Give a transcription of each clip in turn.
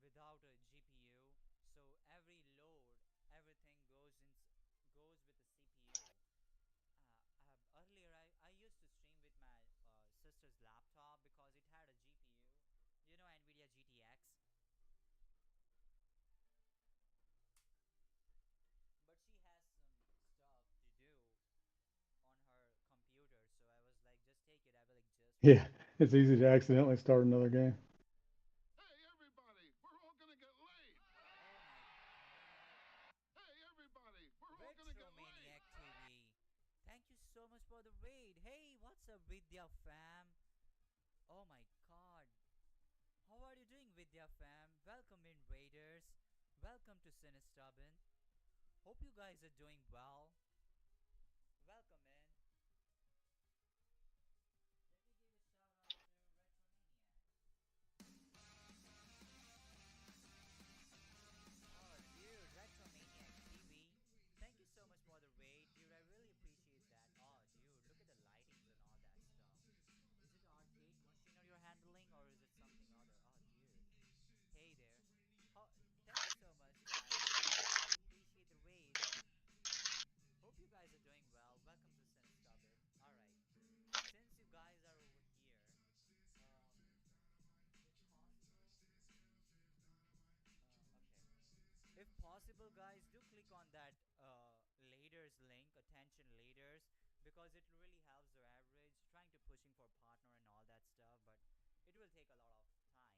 without a GPU. So every load, everything goes with the CPU. Earlier, I used to stream with my sister's laptop because it had a GPU. You know, NVIDIA GTX. But she has some stuff to do on her computer, so I was like, just take it. I will adjust for Yeah, you. it's easy to accidentally start another game. Hey, everybody, we're all gonna get laid. Oh my god. Hey, everybody, we're all gonna get laid. Retromaniac TV. Thank you so much for the raid. Hey, what's up, Vidya fam? Oh my god. How are you doing, Vidya fam? Welcome in, Raiders. Welcome to Sinistubin. Hope you guys are doing well. Welcome in. Let me give a shout out to Retromaniac. Oh, dude, Retromaniac TV. Thank you so much for the raid, dude. I really appreciate that. Oh, dude, look at the lightings and all that stuff. Is it arcade machine you're handling, or is it something other? Oh, dude. Hey there. Thank you so much, guys. I really appreciate the raid. Hope you guys are doing well. Welcome to Sinistubin. All right. Since you guys are over here, um, if possible, okay. If possible, guys, do click on that laters link, attention laters, because it really helps their average. Trying to pushing for partner and all that stuff, but it will take a lot of time.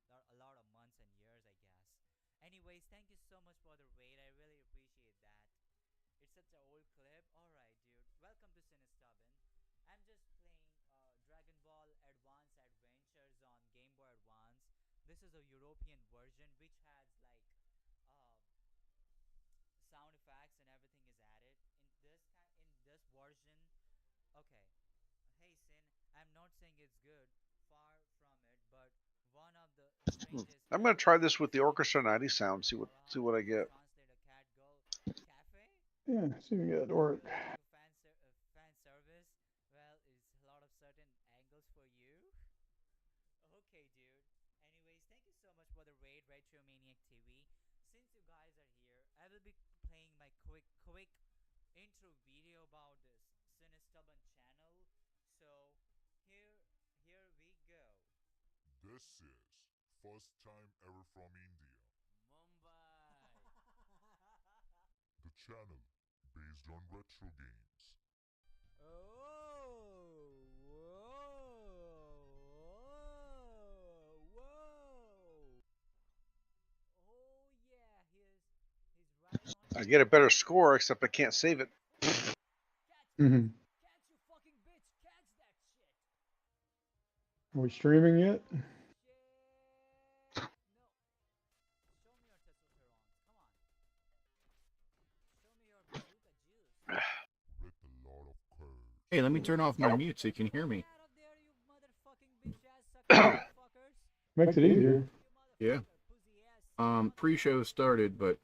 I mean, a lot of months and years, I guess. Anyways, thank you so much for the raid. I really appreciate that. It's such an old clip. All right, dude. Welcome to Sinistubin. I'm just playing Dragon Ball Advance Adventures on Game Boy Advance. This is a European version which has like uh, sound effects and everything is added in this version. Okay. Hey Sin, I'm not saying it's good, far from it, but one of the strangest I'm gonna try characters this in with the Sinner Orchestra Stubbin. 90 sound. See Allow what I me to get. translate a cat girl cafe. Yeah, see if we can get it to Would you work. like a fan service? Well, it's a lot of certain angles for you. Okay, dude. Anyways, thank you so much for the raid, Retromaniac TV. Since you guys are here, I will be playing my quick intro video about this Cinestubborn channel. So here we go. This is first time ever from India. Mumbai. The channel based on retro games. Oh, whoa, whoa. Oh yeah, he's right on I get a time. better score, except I can't save it. Catch, Hmm. catch you fucking bitch, catch that shit. Are we streaming yet? Shit. No. Show me your testosterone. Come on. Show me your bazooka juice. With a lot of Hey, curves. let me turn off my mute so you can hear Fuck me. out of there, you motherfucking bitch ass sucking motherfuckers. Makes it easier. You Yeah. motherfucker, pussy ass sucking Pre-show motherfucker. started, but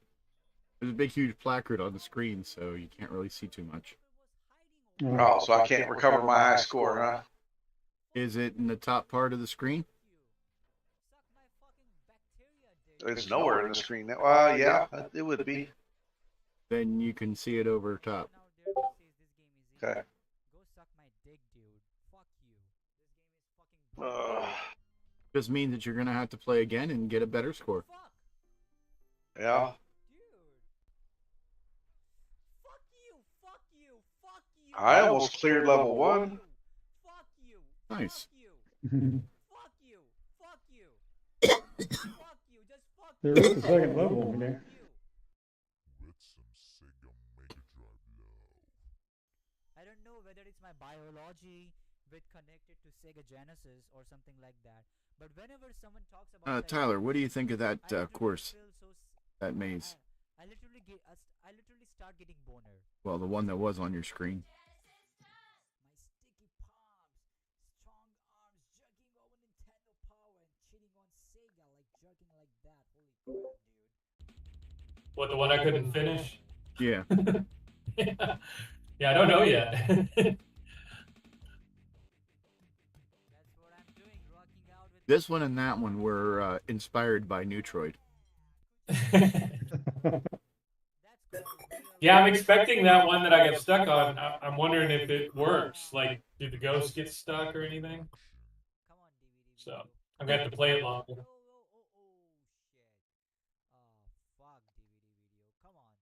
there's a big, huge placard on the screen, so you can't really see too much. Motherfucker was hiding over Oh. Oh, there. so I can't recover my high score, huh? Is it in the top part of the screen? Fuck you. Suck my fucking bacteria dick. It's nowhere in the screen. Yeah, it would be. Then you can see it over top. Someone out there that says this game is Okay. easy. Go suck my dick, dude. Fuck you. This game is fucking Uh, bullshit. Just means that you're gonna have to play again and get a better score. Fuck. yeah. Dude. Fuck you. Fuck you. Fuck you. I almost cleared level 1. Fuck you. Nice. Fuck you. There Fuck you. Fuck you. Fuck you. Just fuck you. is a second level in there. Fuck you. With some Sega Mega Drive love. I don't know whether it's my biology with connected to Sega Genesis or something like that. But whenever someone talks about Sega Tyler, what do you Genesis, think of that I literally course, feel so that maze? I literally get I literally start getting boner. Well, the one that was on your screen. My sticky palms, strong arms jerking over Nintendo Power and cheating on Sega like jerking like that. Holy crap, dude. What, the one I couldn't finish? Yeah. Yeah, I don't know yet. That's what I'm doing, rocking out with This one and that one were inspired by Neutroid. Yeah, I'm expecting that one that I got stuck on. I'm wondering if it works. Like, did the ghost get stuck or anything? So I'm gonna have to play it longer. Shit. Fuck DVD video. Come on.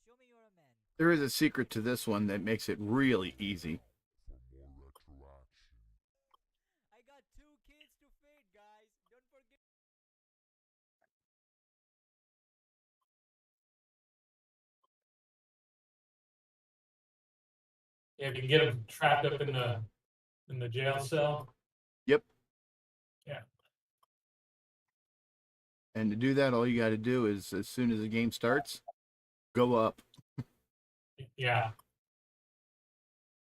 Show me you're a man. There is a secret to this one that makes it really easy. For more interaction. I got 2 kids to feed, guys. Don't forget. Yeah, if you can get them trapped up in the jail cell. Yep. Yeah. And to do that, all you got to do is, as soon as the game starts, go up. Yeah.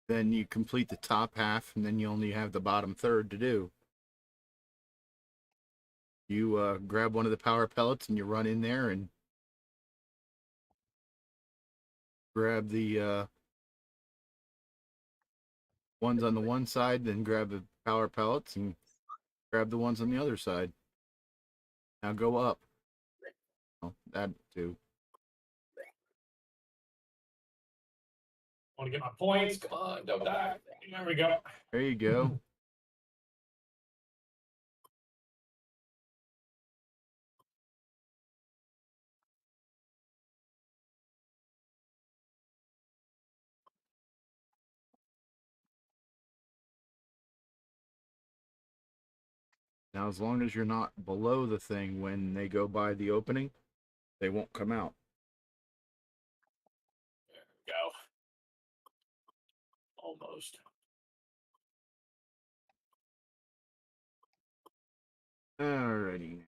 Then you complete the top half, and then you only have the bottom third to do. You grab one of the power pellets, and you run in there and grab the ones on the one side, then grab the power pellets and grab the ones on the other side. Now go up. Oh, that too. Want to get my points? Come on, don't die. There we go. There you go. Now, as long as you're not below the thing when they go by the opening, they won't come out. Go. Almost. Alrighty.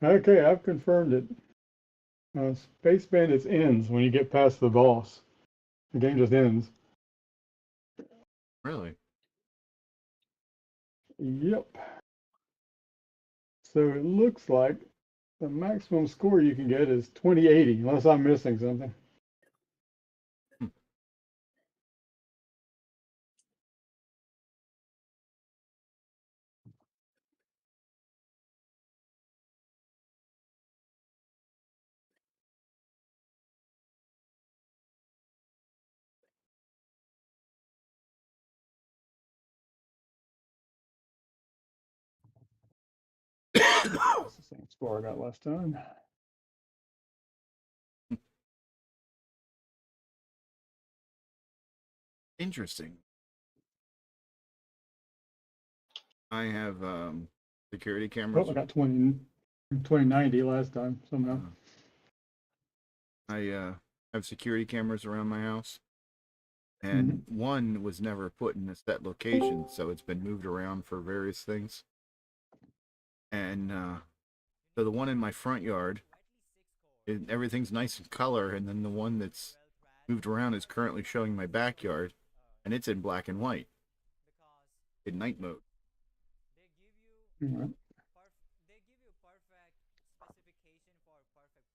Okay, I've confirmed it. Space Bandits ends when you get past the boss. The game just ends. Really? Yep. So it looks like the maximum score you can get is 2080, unless I'm missing something. That's the same score I got last time. Interesting. I have security Oh, cameras. I got 2090 last time somehow. I have security cameras around my house, and one was never put in a set location, so it's been moved around for various things. And so the one in my front yard, everything's nice in color, and then the one that's moved around is currently showing my backyard, and it's in black and white in night mode. They give you All right. they give you perfect specification for perfect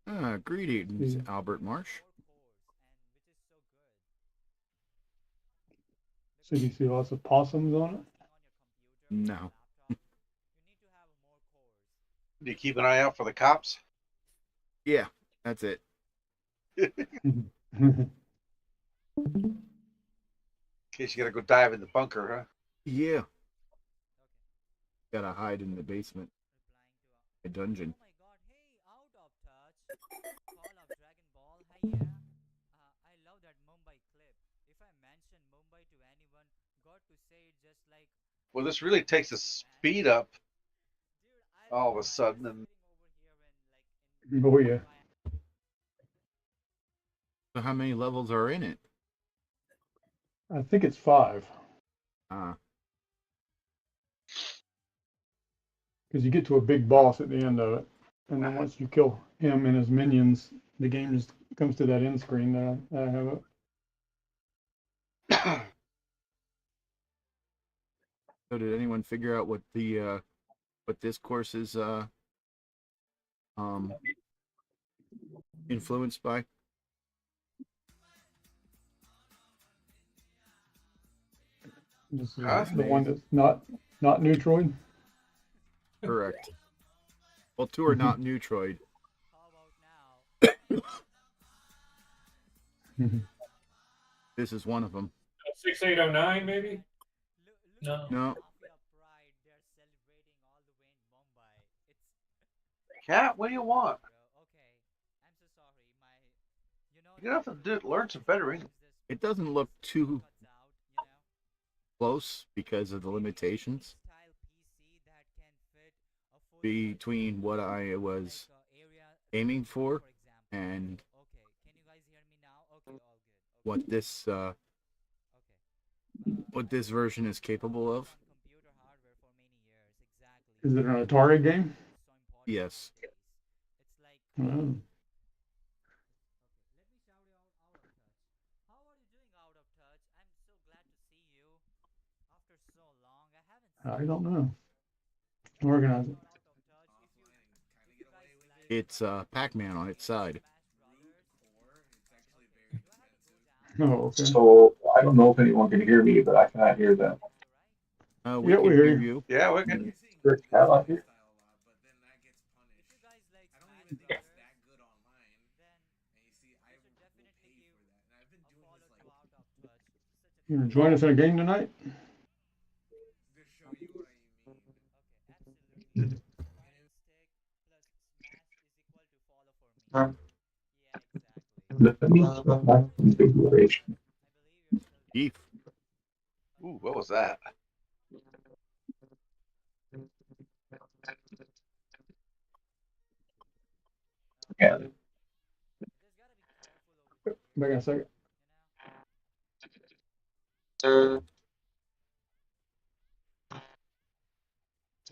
price. Greetings, Albert Marsh. 4 cores, and which is so good. So you see lots of possums on it? On your computer, No. laptop, you need to have more cores. Do you keep an eye out for the cops? Yeah, that's it. In case you gotta go dive in the bunker, huh? Yeah. Gotta hide in the basement, a dungeon. Oh my god, hey, out of touch. Call of Dragon Ball, hey yeah. I love that Mumbai clip. If I mention Mumbai to anyone, got to say it just like, Well, this really takes the speed up dude, I all of a remember sudden, and sitting over here and like in Oh, yeah. So how many levels are in it? I think it's 5. Because you get to a big boss at the end of it. And then once you kill him and his minions, the game just comes to that end screen that I have up. So did anyone figure out what the what this course is influenced by? This is Huh? the one that's not Neutroid. Correct. Well, two are not Neutroid. How about now? This is one of them. 6809 maybe. Look No. No. Mafia Pride. They're celebrating all the way in Mumbai. It's Cat, what do you want? bro. Okay, I'm so sorry. You know. You're gonna have to learn some better English. It doesn't look too Cuts out, close because of the limitations style PC that can fit a full between what I was area aiming for example. and Okay, can you guys hear me now? Okay, all good. Okay. what this Okay. what this version is capable of. On computer hardware for many years, exactly. Is it an Atari game? So important Yes. nowadays. It's like Oh. okay, let me shout you out of touch. How are you doing out of touch? I'm so glad to see you after so long. I haven't seen I don't you. know. Organize it. Out of touch. If you guys like It's Pac-Man on its side. Smash Brothers, Oh, okay. So I don't know if anyone can hear me, but I cannot hear them. We Yeah, can we hear hear you. you. Yeah, we can. Rick, how I hear? if you guys like Smash Brothers, then you should definitely give a follow to Out of Touch. Such a You gonna join us in a game tonight? okay, absolutely. Stick plus smash is equal to follow for me. Huh? Yeah, exactly. Let me check my configuration. I believe you're still Keith. Ooh, what was that? Yeah. there's gotta be careful over here, Back in a second. you know?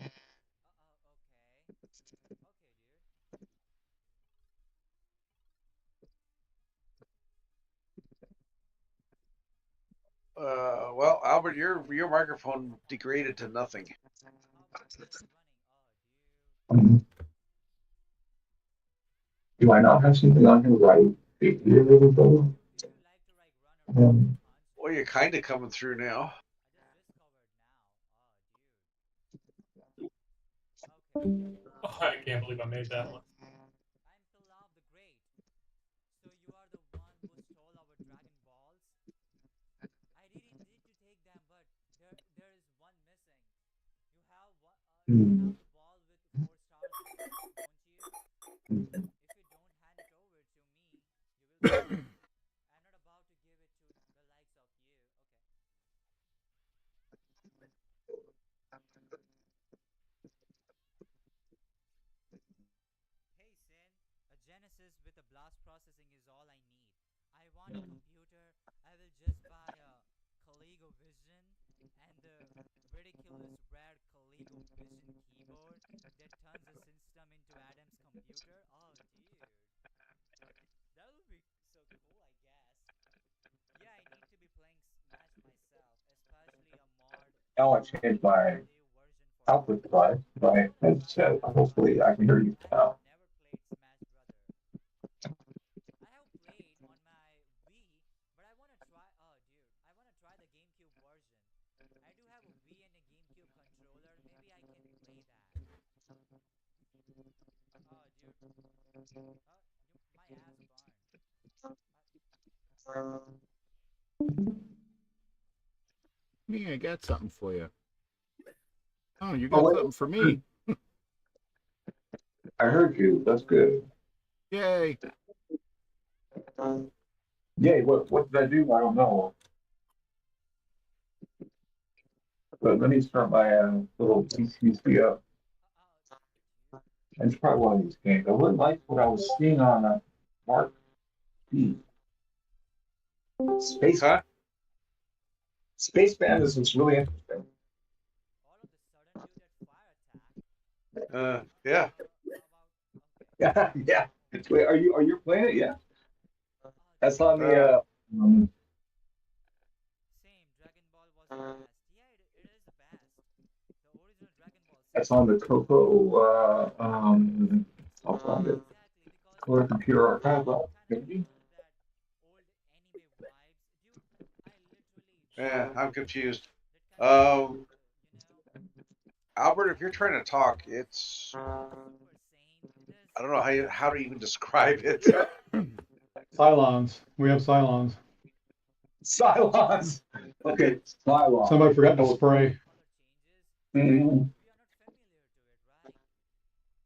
Okay. Okay, dude. Well, Albert, your microphone degraded to nothing. How about it's running? Oh, dude. Do I not have something on here right? Here, little Would you like to like run a Um, Well, you're kind of coming through now. I just discovered now. Oh, dude. Okay. Oh, I can't believe I made that one. I'm Pilav the Great. So you are the one who stole our Dragon Balls? I really need to take them, but there is one missing. You have one. You have the ball with 4 stars in it, don't you? If you don't hand it over to me, you will. I'm not about to give it to the likes of you. Hey Sin, a Genesis with a blast processing is all I need. I want a computer. I will just buy a ColecoVision and the ridiculous rare ColecoVision keyboard that turns the system into Adam's computer. Oh, dude. That would be so cool, I guess. Yeah, I need to be playing Smash myself, especially a mod now I changed my new version for output device, my headset. Hopefully I can hear you I now. have never played Smash Brother. I have played on my Wii, but I want to try. Oh, dude, I want to try the GameCube version. I do have a Wii and a GameCube controller. Maybe I can play that. Oh, dude. My ass burned. Me, I got something for you. Oh, you Oh, got wait. something for me. I heard you. That's good. Yay. Yay, what did I do? I don't know. But let me start my little PCC up. And it's probably one of these games. I wouldn't like what I was seeing on Mark D. Space Huh? Space Bandits is really interesting. All of the sudden, dude, that fire attack. Yeah. How about okay? Yeah, yeah. Wait, are you playing it? Yeah. Oh, That's dude, on the same. Dragon Ball was the best. Yeah, it is the best. That's on the CoCo, I'll find it. Or computer archive, maybe? Yeah, I'm confused. Albert, if you're trying to talk, it's I don't know how to even describe it. Cylons. We have Cylons. Cylons. Okay, Cylons. Somebody forgot to spray. Mhm.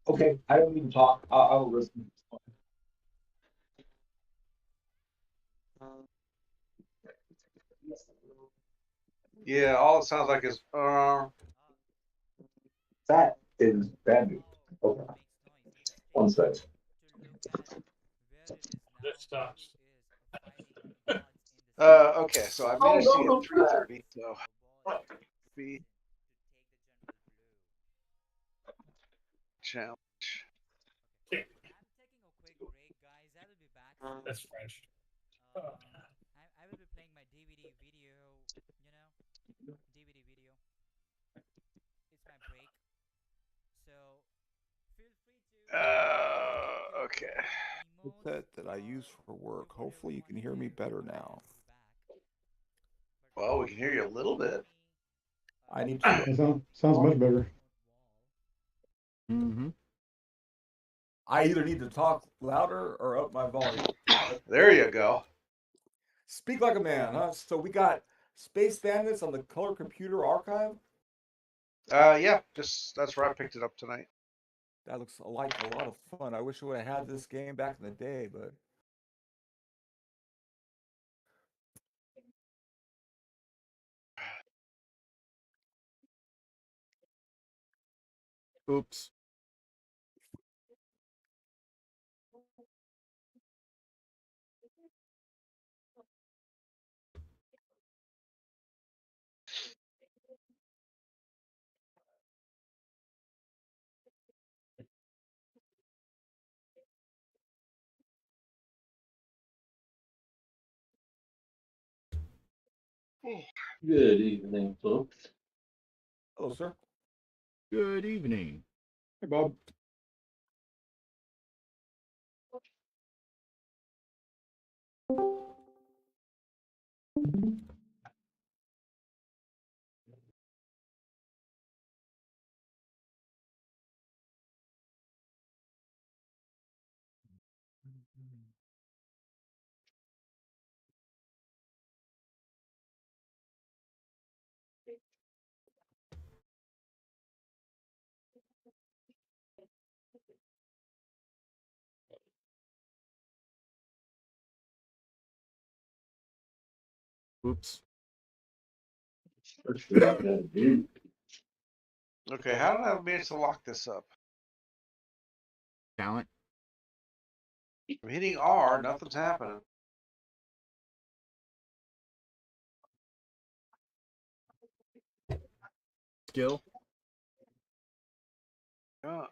Okay, I don't even talk. I'll listen. Yeah, all it sounds like is That is bad news. Okay, one second. This sucks. okay, so I managed to no, get 330. So be challenge. That's French. I will be playing my DVD video, DVD video. It's my break. So feel free to Okay. Headset that I use for work. Hopefully you can hear me better now. Well, we can hear you a little bit. I need to. It sounds much better. Mm-hmm. I either need to talk louder or up my volume. There you go. Speak like a man, huh? So we got Space Bandits on the Color Computer Archive. Yeah, that's where I picked it up tonight. That looks like a lot of fun. I wish I would have had this game back in the day, but Oops. Good evening, folks. hello, sir. Good evening. Hey, Bob. Oops. Okay, how did I manage to lock this up? Talent. I'm hitting R, nothing's happening. Skill. Oh,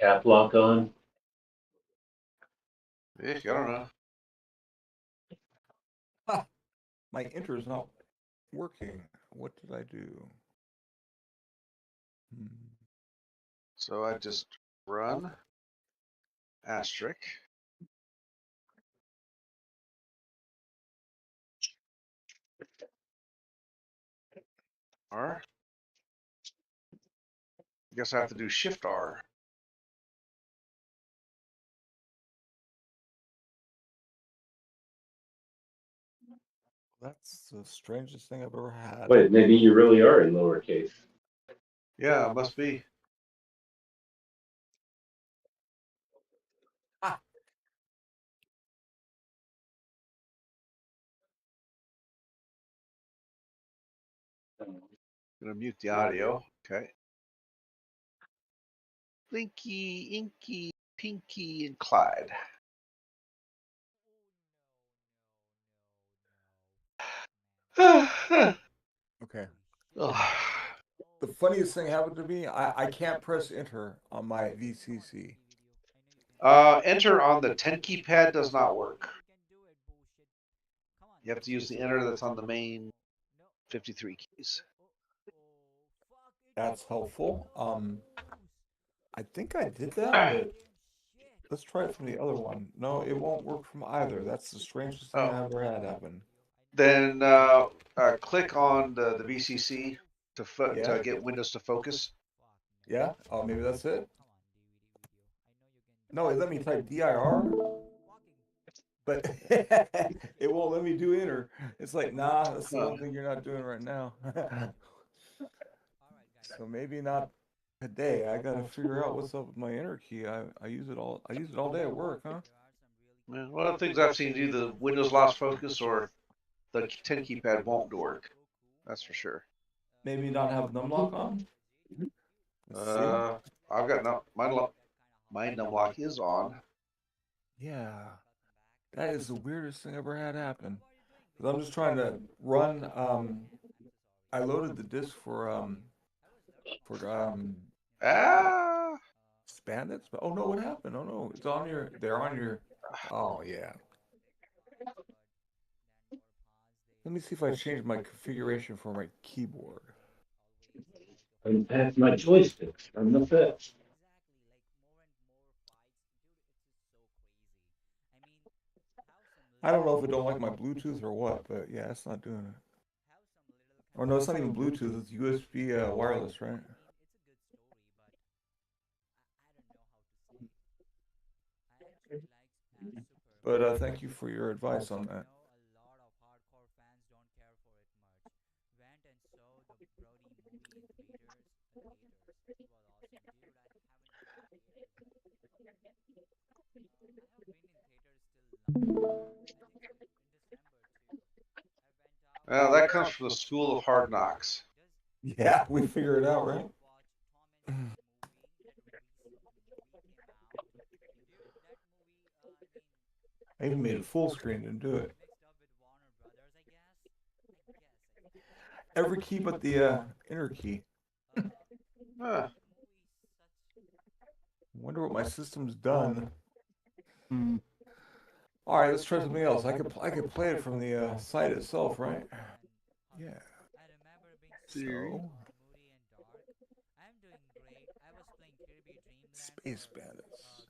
Cap lock on. I don't know. My enter is not working. What did I do? So I just run asterisk. R. I guess I have to do Shift R. That's the strangest thing I've ever had. Wait, maybe you really are in lowercase. Yeah, it must be. Gonna mute the audio. Okay. Blinky, Inky, Pinky, and Clyde. Okay. Ugh. The funniest thing happened to me, I can't press enter on my VCC. Enter on the 10 keypad does not work. You have to use the enter that's on the main 53 keys. That's helpful. I think I did that, but let's try it from the other one. No, it won't work from either. That's the strangest thing I ever had happen. Then click on the VCC to get Windows to focus. Yeah? Oh, maybe that's it? No, it let me type DIR, but it won't let me do enter. It's like, nah, that's the one thing you're not doing right now. So maybe not today. I gotta figure out what's up with my enter key. I use it all day at work, huh? Yeah, one of the things I've seen do the Windows lost focus or the 10 keypad won't work. That's for sure. Maybe not have numlock on? I've got my numlock is on. Yeah. That is the weirdest thing I ever had happen. Because I'm just trying to run I loaded the disk for Bandits, but oh no, what happened? Oh no, it's on your oh yeah. Let me see if I change my configuration for my keyboard. And that's my joysticks from the fits. I don't know if it don't like my Bluetooth or what, but yeah, it's not doing it. Or no, it's not even Bluetooth, it's USB wireless, right? But thank you for your advice on that. That comes from the School of Hard Knocks. Yeah, we figured it out, right? I even made it full screen to do it. Every key but the enter key. Wonder what my system's done. All right, let's try something else. I could play it from the site itself, right? Yeah. So, Space Bandits.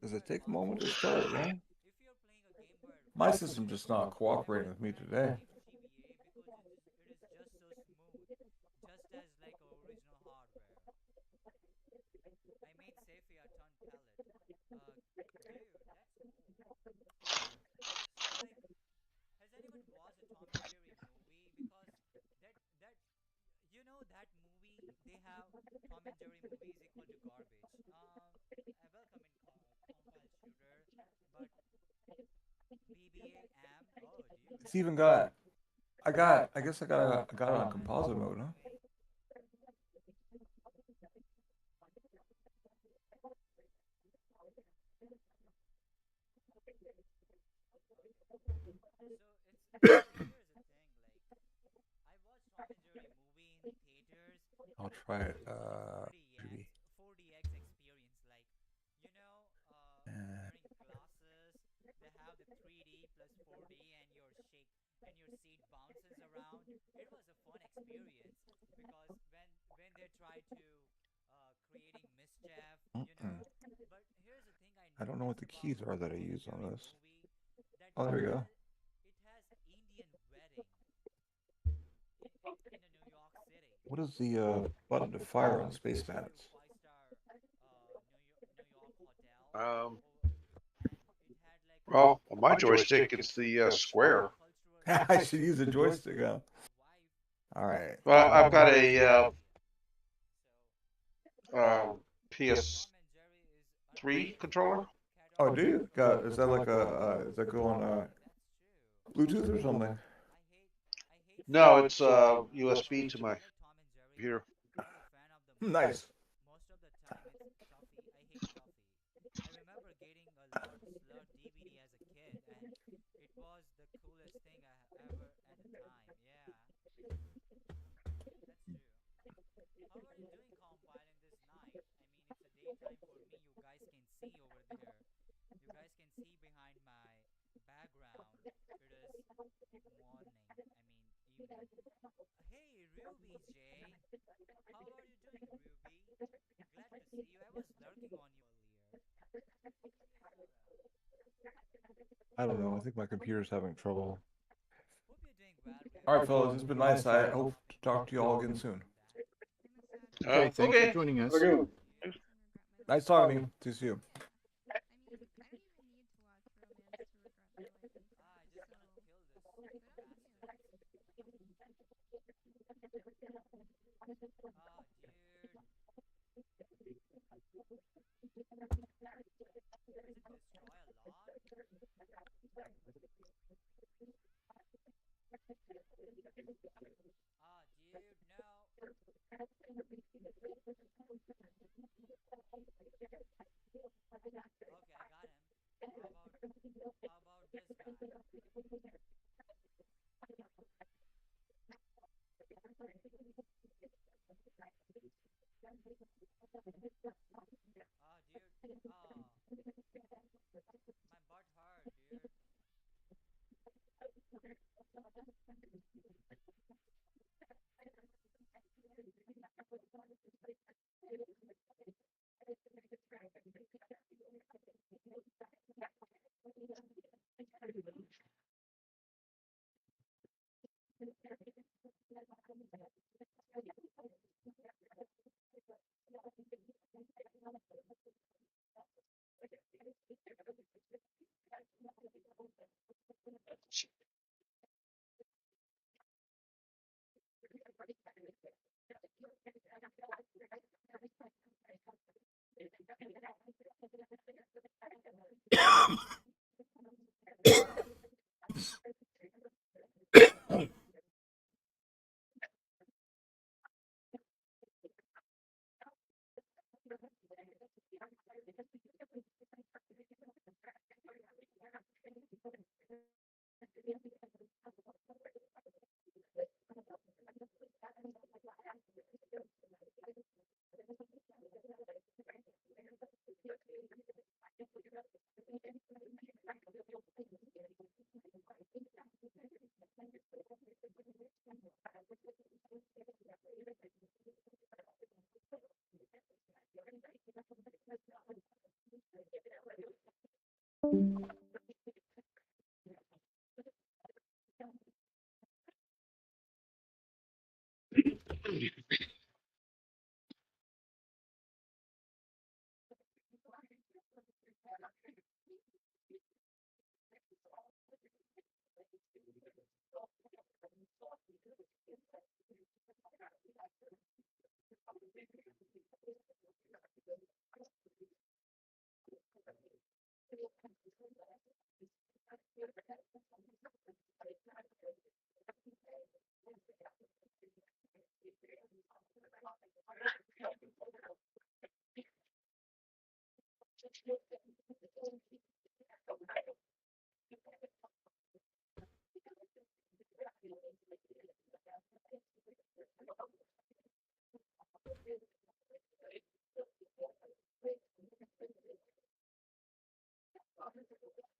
Does it take a moment to start? Yeah. My system's just not cooperating with me today. It's even got. I guess I got it on composite mode, huh? I'll try it. Maybe. I don't know what the keys are that I use on this. Oh, there we go. What is the button to fire on Space Bandits? Well, on my joystick, it's the square. I should use a joystick, huh? All right. Well, I've got a PS3 controller. Oh, do you? Is that like does that go on Bluetooth or something? No, it's USB to my computer. Nice. How are you doing, Ruby? Glad to see you. I was lurking on you earlier. I don't know. I think my computer's having trouble. Hope you're doing well, All right, Ruby. fellas, it's been nice. I hope to talk to you all again soon. Okay, thanks for Okay. joining us. Okay. Nice talking to you. See you. I just want to kill this bastard. Dude. Does it destroy a lot? Dude, no. Okay, I got him. How about this guy? Dude. My butt hurt, dude. That's not cool. Fuck.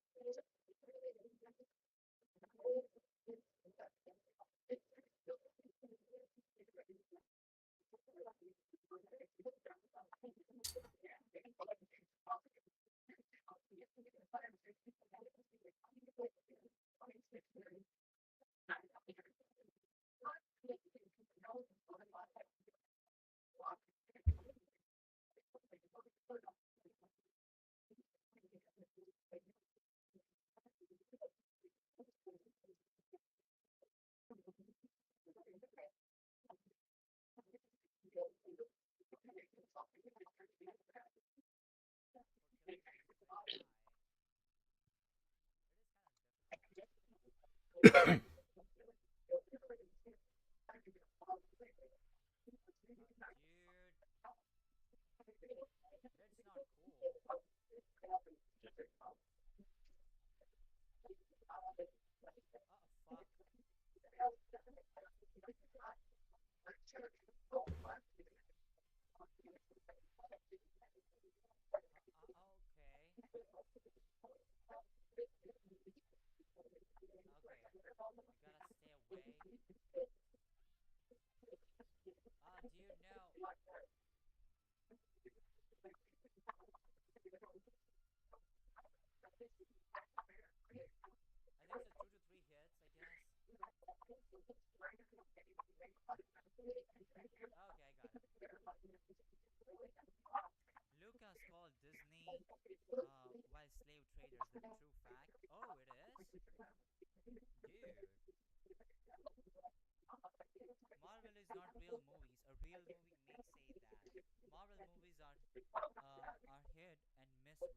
Okay. Okay. while slave traders, the true fact. Oh, it is? Dude. Marvel is not real movies. A real movie may say that. Marvel movies are hit and miss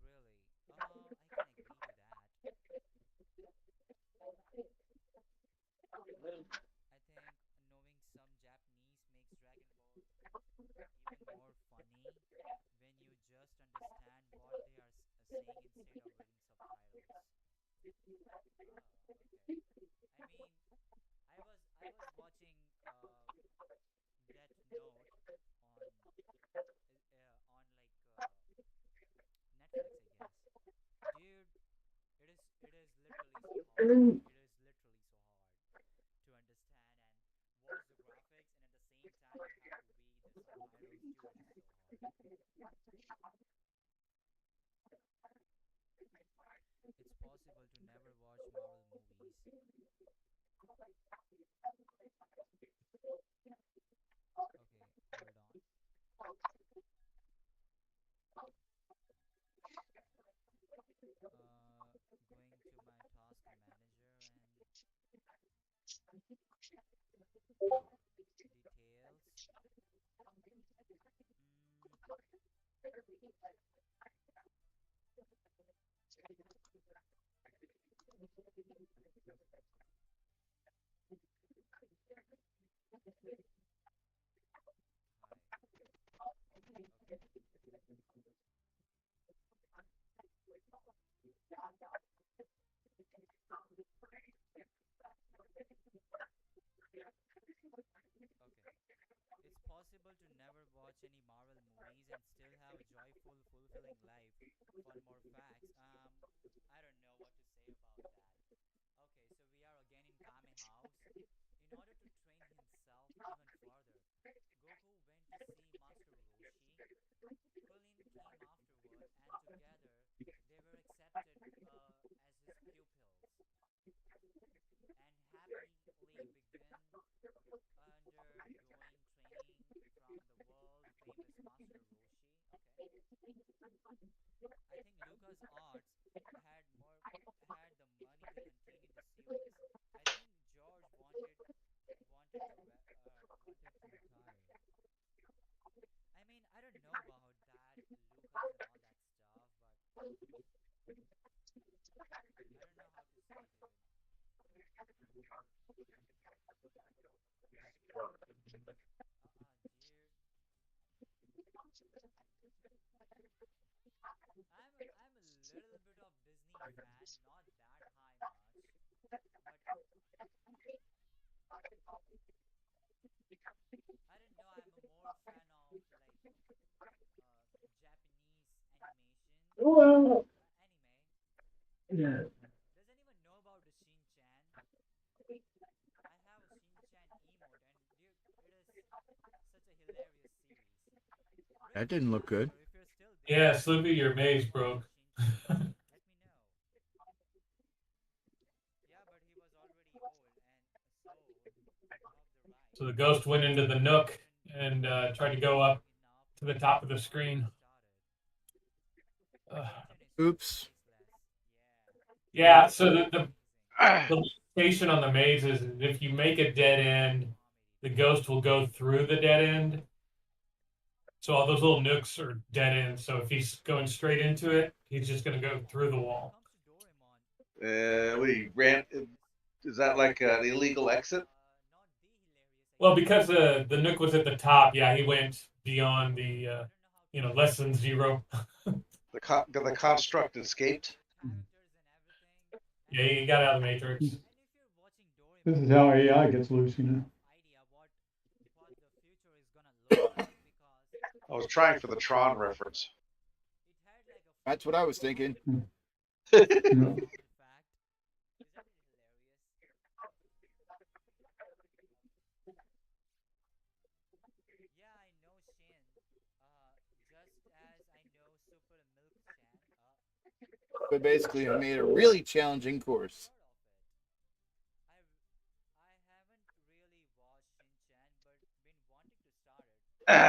really. I can agree to that. I think knowing some Japanese makes Dragon Ball even more funny when you just understand what they are saying instead of reading subtitles. Okay. I mean, I was watching Death Note on Netflix, I guess. Dude, it is literally so hard. It is literally so hard to understand and watch the graphics, and at the same time you have to read the subtitles. Dude, it is so hard. It's possible to never watch Marvel movies. Okay, hold on. Going to my task manager and details. Hi. Okay. Okay. It's possible to never watch any Marvel movies and still have a joyful, fulfilling life. Fun more facts. I don't know what to say about that. Okay, so we are again in Kame house. In order to train himself even further, Goku went to see Master Roshi. Krillin came afterward, and together they were accepted as his pupils and happily began undergoing training from the world famous Master Roshi. Okay. I think Lucas Arts had the money to continue the series. I think George wanted to retire. I mean, I don't know about that Lucas and all that stuff, but I don't know how to say, dude. Dude. I'm a little bit of Disney fan, not that high much, but I don't know. I'm a more fan of like Japanese animation, anime. Yeah. Does anyone know about the Shin Chan? I have a Shin Chan emote, and dude, it is such a hilarious series. That Rick didn't look good. Master, if you're still Yeah, there, Slippy, your maze watch broke. Shin Chan. Let me know. Yeah, but he was already old and sold of the So the rights. ghost went into the He nook couldn't and tried to live go long up enough to the to top of finish the what he screen. started. Uh, Shin Chan is just Oops. priceless. yeah, Yeah, so it is the amazing. the limitation on the maze is if you make a dead end, the ghost will go through the dead end. So all those little nooks are dead ends. So if he's going straight into it, he's just going to go through the When it wall. comes to Doraemon, the We ran. hilarious, Is that like an illegal exit? not the hilarious, I Well, guess. because the nook was at the top, yeah, he went beyond the I don't know how to less say than it. zero. The construct escaped. The characters and everything, Yeah, he got out of the matrix. and if you're watching This Doraemon, is how you AI have gets loose, you no know. idea what the future is gonna look like because I was it trying had for the like Tron reference. a That's what full I was thinking. No. fun fact. Isn't it hilarious? Yeah, I know Shin. Just as I know Super Milk Chan. But basically, I made a really challenging course. Heard of it. I haven't really watched Shin Chan, but been wanting to start it.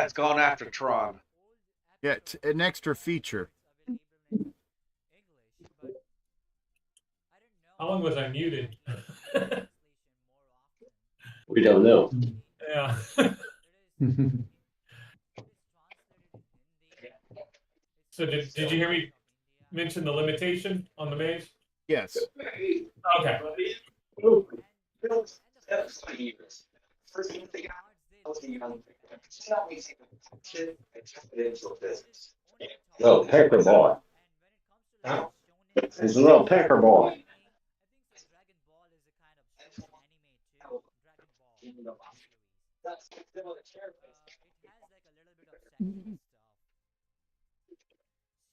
It's gone There after are Tron. old Yeah, episodes an of extra Tron where feature. it's available How long was I muted? We don't know. Yeah. So did you hear me mention the limitation on the maze? Yes. Okay. Oh, Pecker boy. There's a little Pecker boy.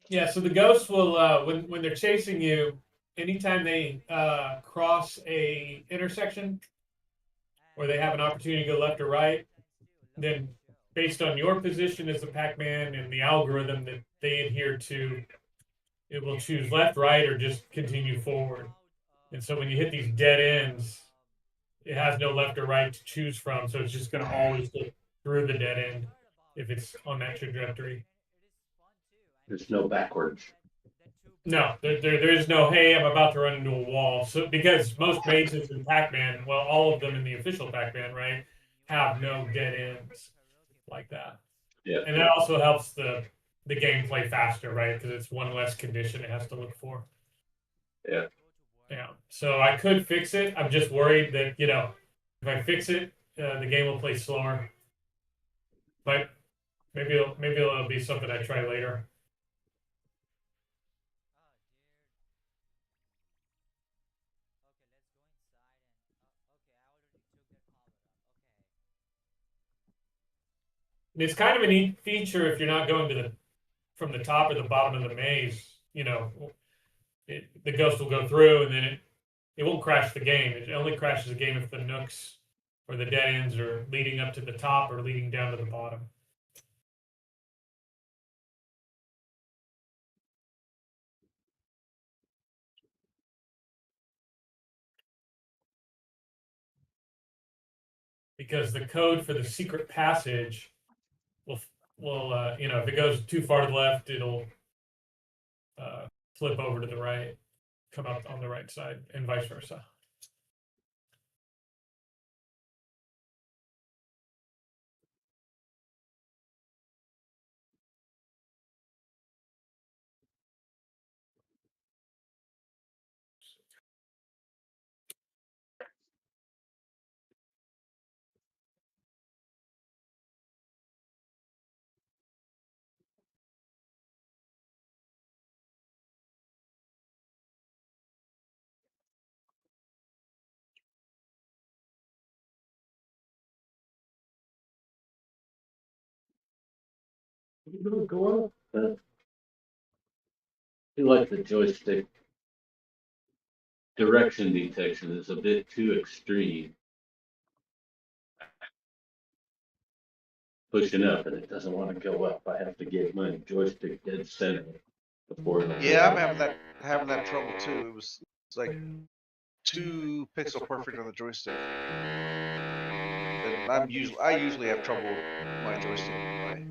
Yeah, so the ghosts will when they're chasing you, anytime they cross a intersection or they have an opportunity to go left or right, then based on your position as the Pac-Man and the algorithm that they adhere to, it will choose left, right, or just continue forward. And so when you hit these dead ends, it has no left or right to choose from, so it's just going to always go through the dead end if it's on that trajectory. There's no backwards. No, there is no, hey, I'm about to run into a wall. So because most mazes in Pac-Man, well, all of them in the official Pac-Man, right, have no dead ends like that. Yeah. And that also helps the gameplay faster, right? Because it's one less condition it has to look for. Yeah. Yeah. So I could fix it. I'm just worried that, if I fix it, the game will play slower. But maybe it'll be something I try later. And it's kind of a neat feature if you're not going to from the top or the bottom of the maze. The ghost will go through and then it won't crash the game. It only crashes the game if the nooks or the dead ends are leading up to the top or leading down to the bottom. Because the code for the secret passage will if it goes too far to the left, it'll flip over to the right, come out on the right side, and vice versa. Go up. I feel like the joystick direction detection is a bit too extreme. Pushing up and it doesn't want to go up. I have to get my joystick dead center before it. Yeah, I'm having that trouble too. It's like too pixel perfect on the joystick. And I usually have trouble with my joystick anyway.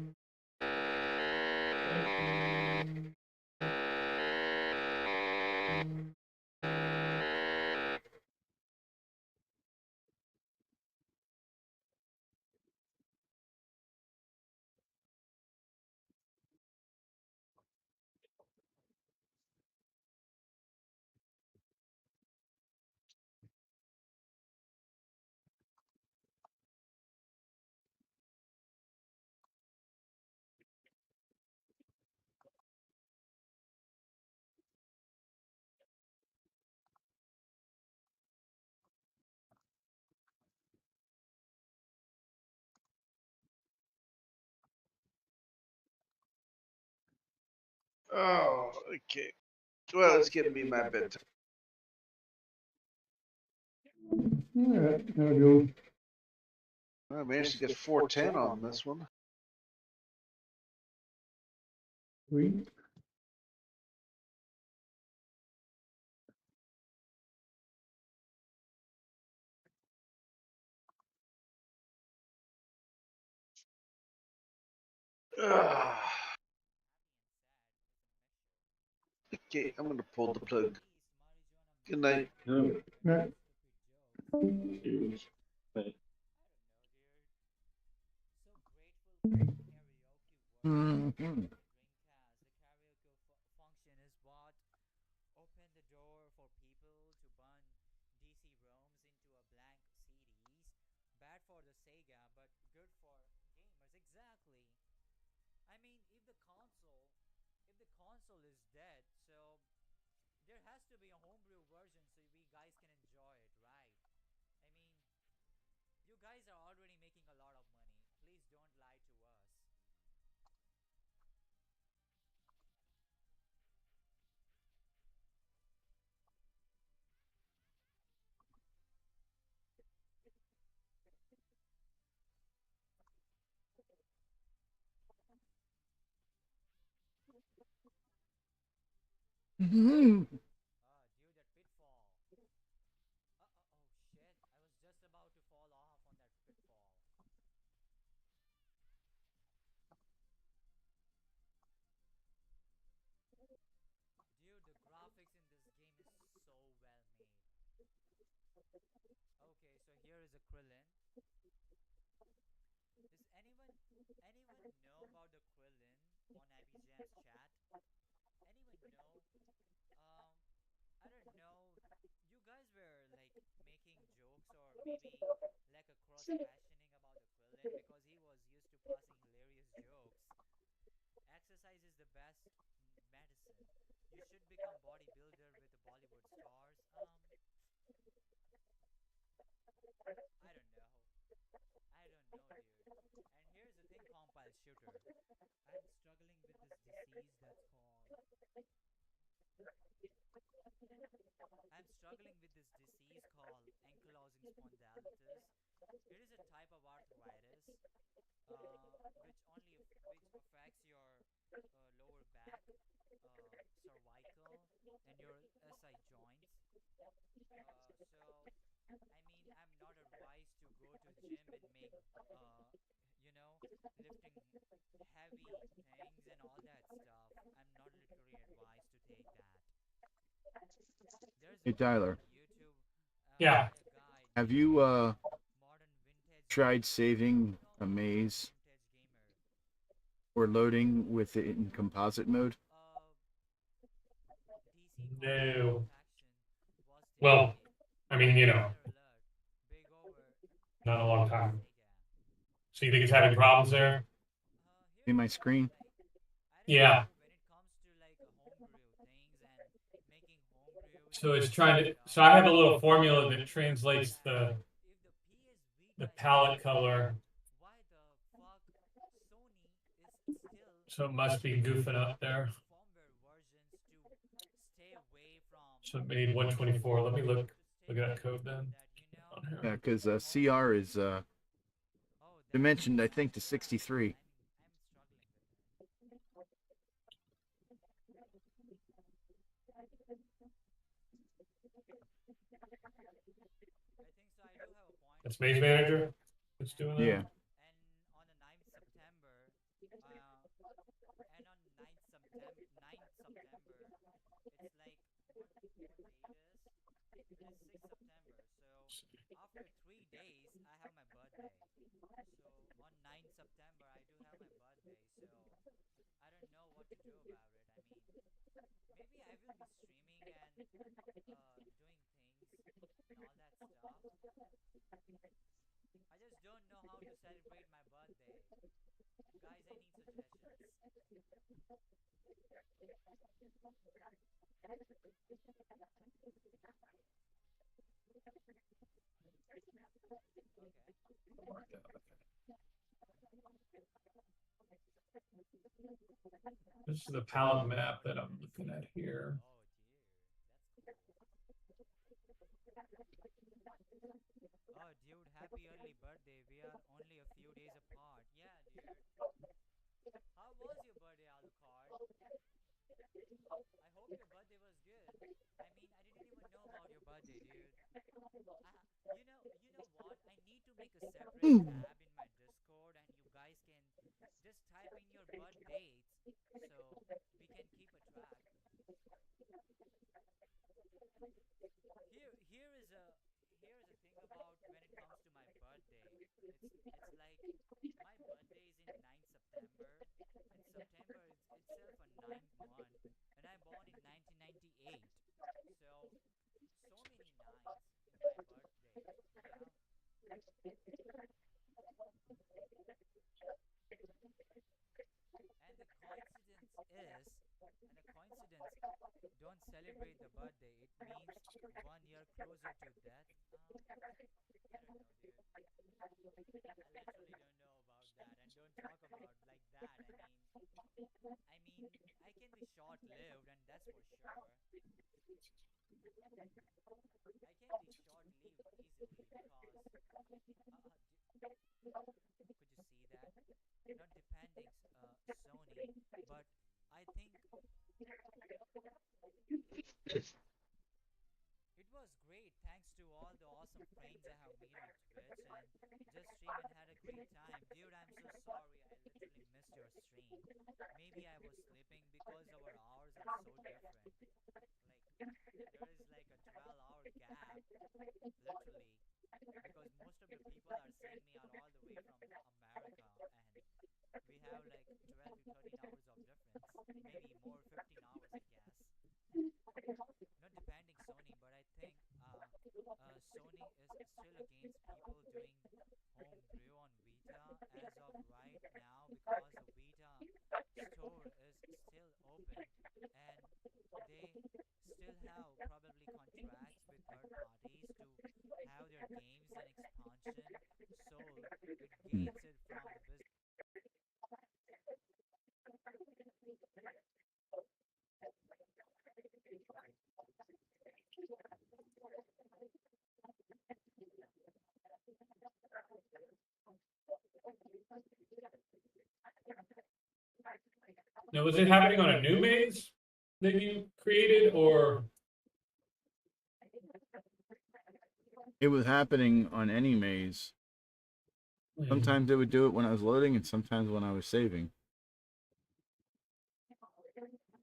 Oh, okay. Well, it's getting me my bedtime. All right, I'll go. I managed to get 410 on this one. Sweet. Okay, I'm gonna pull the plug. Good night. No, Yeah. serious. But Mhm. Dreamcast. The karaoke function is what opened the door for people to burn DC ROMs into a blank CDs. Bad for the Sega, but good for gamers. Exactly. I mean, if the console is dead, so there has to be a homebrew version so we guys can enjoy it, right? I mean, you guys are already making a lot of money. Please don't lie to us. Mhm. Dude, that pitfall. Oh shit. I was just about to fall off on that pitfall. Dude, the graphics in this game is so well made. Okay, so here is a Krillin. Does anyone know about the Krillin on Abby Jam's chat? Anyone know? Um, I don't know. You guys were like making jokes or maybe like a cross questioning about the Krillin because he was used to passing hilarious jokes. Exercise is the best medicine. You should become bodybuilder with the Bollywood stars. I don't know. I don't know, dude. And here's the thing, compile shooter. I'm struggling with this disease that's called. I'm struggling with this disease called ankylosing spondylitis. It is a type of arthritis, which affects your lower back, cervical, and your SI joints. So I mean, I'm not advised to go to gym and make, uh, you know, lifting heavy things and all that stuff. I'm not literally advised to take that. There's a Hey video Tyler, on YouTube Yeah. by a guy have named you Modern Vintage tried Gamer. saving You know a about Modern maze Vintage Gamer? or loading with it in composite mode? DC copyright No. protection was Well, taken. I mean, Spoiler alert. Big over not in a long time. Sega. So you think it's having problems there? See Here's my the thing, screen? like, I don't Yeah. know when it comes to like homebrew things and making homebrews So and it's all that trying to. stuff. So I have a little I formula don't that understand translates that if the PS the Vita is palette so color. good, why the fuck Sony is still So it must be pushing goofing up there. firmware versions to stay away from So it made 124. Let me look to stay at that away code from then. that, On Yeah, here. because homebrew. CR is Oh, that's dimensioned, I think, to yeah. 63. I'm struggling with that. I think so. I do have a point That's over Maze here. Manager. It's And doing Yeah. that. and on the 9th September, and on 9th September, it's like what day it is? It is 6th September. So after 3 days, I have my birthday. So on 9th September, I do have my birthday. So I don't know what to do about it. I mean, maybe I will be streaming and doing things and all that stuff. I just don't know how to celebrate my birthday. Guys, I need suggestions. Okay. This is the palette map that I'm looking at here. Oh dear, that's cool. Oh dude, happy early birthday. We are only a few days apart. Yeah, dude. How was your birthday, Alucard? I hope your birthday was good. I mean, I didn't even know about your birthday, dude. You know what? I need to make a separate tab in my Discord, and you guys can just type in your birth dates, so we can keep a track. it's like my birthday is in 9th September, and September is itself a ninth month, and I'm born in 1998. So so many nines in my birthday. Yeah. And the coincidence is, and the coincidence, don't celebrate the birthday. It means 1 year closer to death. I don't know, dude. I literally don't know about that, and don't talk about like that. I can be short-lived, and that's for sure. I can be short-lived easily because, could you see that? Not depending Sony, but I think it was great. Thanks to all the awesome friends I have made on Twitch and just stream and had a great time. Dude, I'm so sorry. I literally missed your stream. Maybe I was sleeping because our hours are so different. Like there is like a 12-hour gap, literally, because most of the people are seeing me are all the way from America, and we have like 12 to 13 hours of difference. Maybe more, 15 hours, I guess. Not depending Sony, but I think Sony is still against people doing home brew on Vita as of right now because the Vita store is still open and they still have probably contracts with third parties to have their games and expansion sold. It Hmm. gains it from the business. Now, was it happening on a new maze that you created, or It was happening on any maze. Sometimes it would do it when I was loading, and sometimes when I was saving.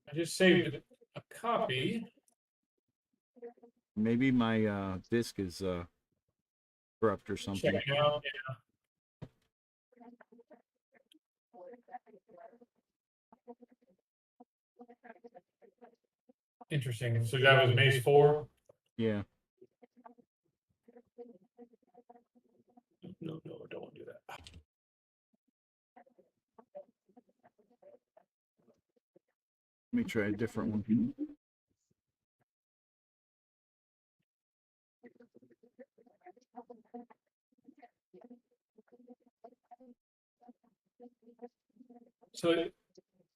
I just saved a copy? Maybe my disk is corrupt or something. Check it out. Yeah. Interesting. So that was maze 4? Yeah. No, don't want to do that. Let me try a different one. So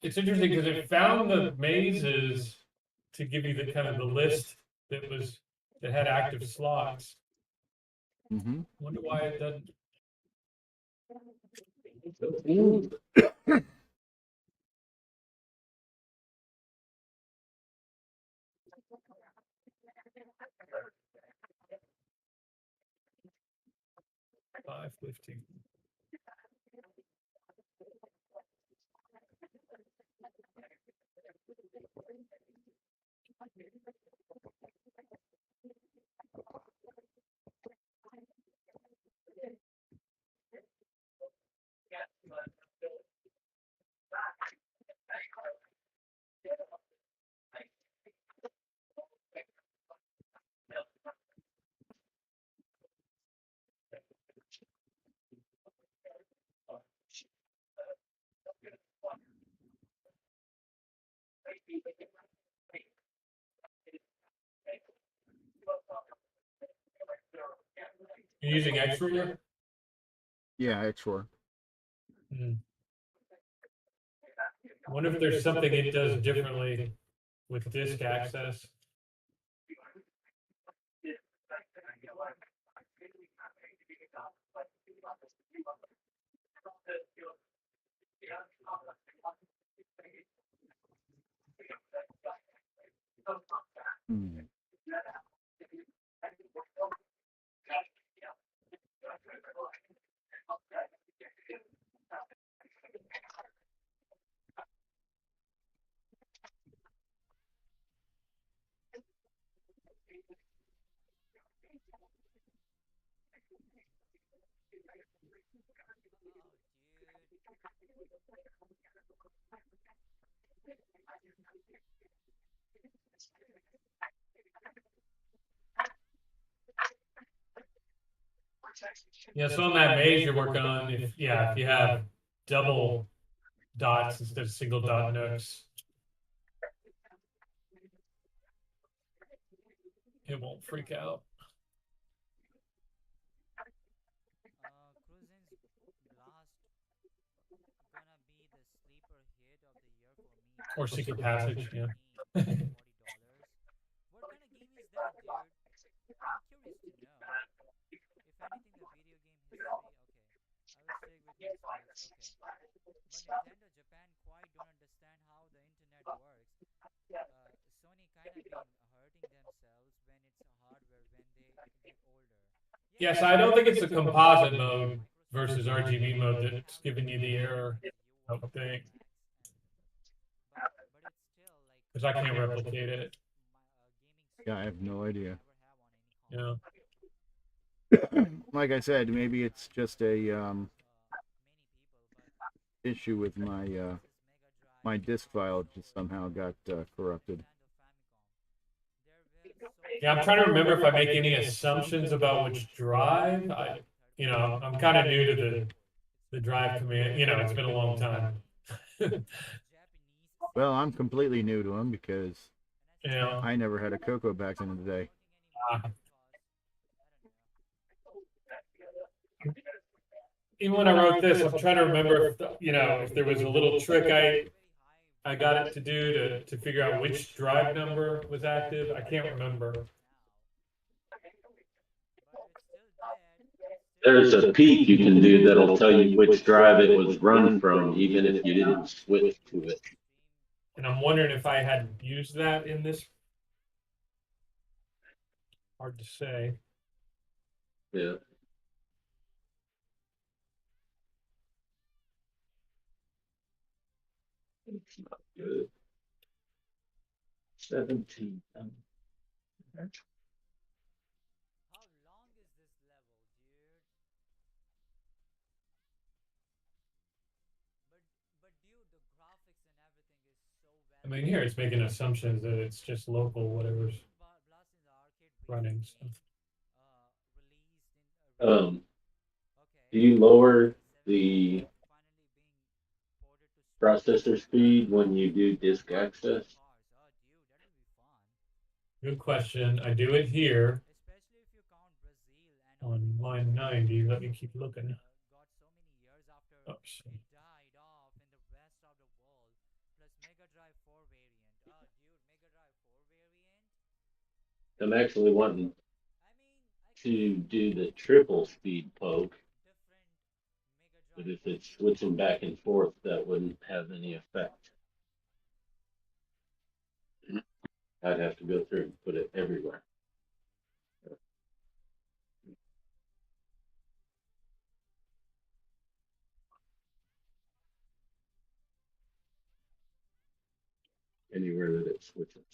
it's interesting because it found the mazes to give you the kind of the list that had active slots. Mm-hmm. Wonder why it doesn't. 5:15. You're using X-Ruler? Yeah, X4. I wonder if there's something it does differently with disk access. Hmm. Yeah, so on that maze you're working on, if you have double dots instead of single dot nooks, it won't freak out. Cruisin's Blast gonna be the sleeper hit of the year for me. Or Secret Passage, yeah. $40. What kind of game is that, dude? I'm curious to know. If anything, the video game history. Okay, I will stick with Netflix. Okay, but Nintendo Japan quite don't understand how the internet works. Sony kind of been hurting themselves when it's a hardware when they get older. Yes, I don't think it's the composite mode versus RGB mode that's giving you the error, I would think. Because I can't replicate it. Yeah, I have no idea. Yeah. Like I said, maybe it's just a issue with my my disk file just somehow got corrupted. Yeah, I'm trying to remember if I make any assumptions about which drive. I'm kind of new to the drive command. It's been a long time. Well, I'm completely new to them because Yeah. I never had a CoCo back in the day. Even when I wrote this, I'm trying to remember if there was a little trick I got it to do to figure out which drive number was active. I can't remember. There's a peek you can do that'll tell you which drive it was run from, even if you didn't switch to it. And I'm wondering if I had used that in this. Hard to say. Yeah. It's not good. 17. How long is this level, dude? But dude, the graphics and everything is so well. I mean, here it's making assumptions that it's just local, whatever's running. So. Do you lower the processor speed when you do disk access? Good question. I do it here on line 90. Let me keep looking. Oops. I'm actually wanting to do the triple speed poke, but if it's switching back and forth, that wouldn't have any effect. I'd have to go through and put it everywhere. Anywhere that it switches.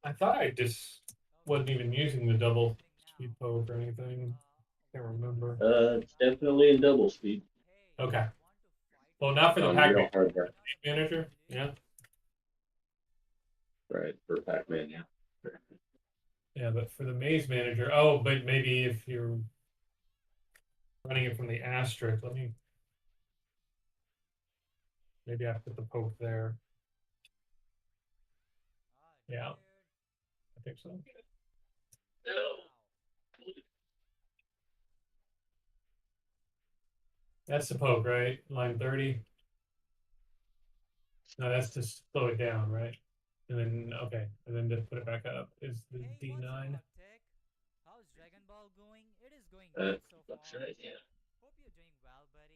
I thought I just wasn't even using the double speed poke or anything. Can't remember. It's definitely in double speed. Okay. Well, not for the Pac-Man manager. Yeah. Right, for Pac-Man, yeah. Yeah, but for the maze manager, oh, but maybe if you're running it from the asterisk, maybe I put the poke there. Yeah, I think so. That's the poke, right? Line 30. No, that's to slow it down, right? And then, okay, and then to put it back up is the D9. How's Dragon Ball going? It is going good so far. That's right, yeah. Hope you're doing well, buddy.